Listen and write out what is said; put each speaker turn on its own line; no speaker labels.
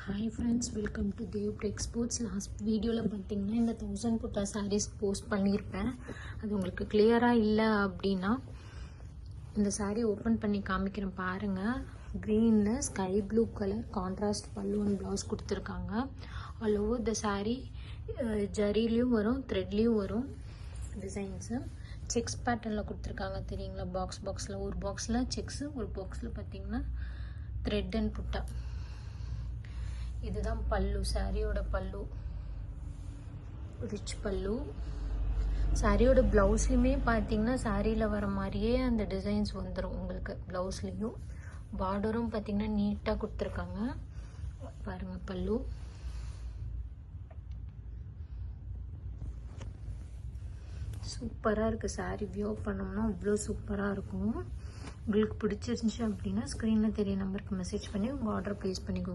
Hi friends, welcome to Dev Exports. Last video la pathina inda 1000 putta sarees post pannirpen adu ungalku clear ah illa appadina இந்த saree open பண்ணி காமிக்கிறேன் பாருங்க. green ல sky blue color contrast pallu and blouse கொடுத்திருக்காங்க. all over the saree ஜரிலயும் வரும் threadலயும் வரும் designs checks pattern ல கொடுத்திருக்காங்க தெரியுங்களா. boxல ஒரு boxல checks ஒரு boxல பாத்தீங்கன்னா thread and putta. இதுதான் பல்லு, சாரியோட பல்லு, ரிச் பல்லு. சாரியோட பிளவுஸ்லயுமே பாத்தீங்கன்னா சாரியில வர மாதிரியே அந்த டிசைன்ஸ் வந்துடும் உங்களுக்கு. பிளவுஸ்லயும் பார்டரும் பாத்தீங்கன்னா நீட்டா கொடுத்துருக்காங்க பாருங்க. பல்லு சூப்பரா இருக்கு. சாரி வியோ பண்ணோம்னா அவ்வளோ சூப்பரா இருக்கும். உங்களுக்கு பிடிச்சிருந்துச்சு அப்படின்னா ஸ்க்ரீன்ல தெரிய நம்பருக்கு மெசேஜ் பண்ணி உங்க ஆர்டர் பிளேஸ் பண்ணிக்கோங்க.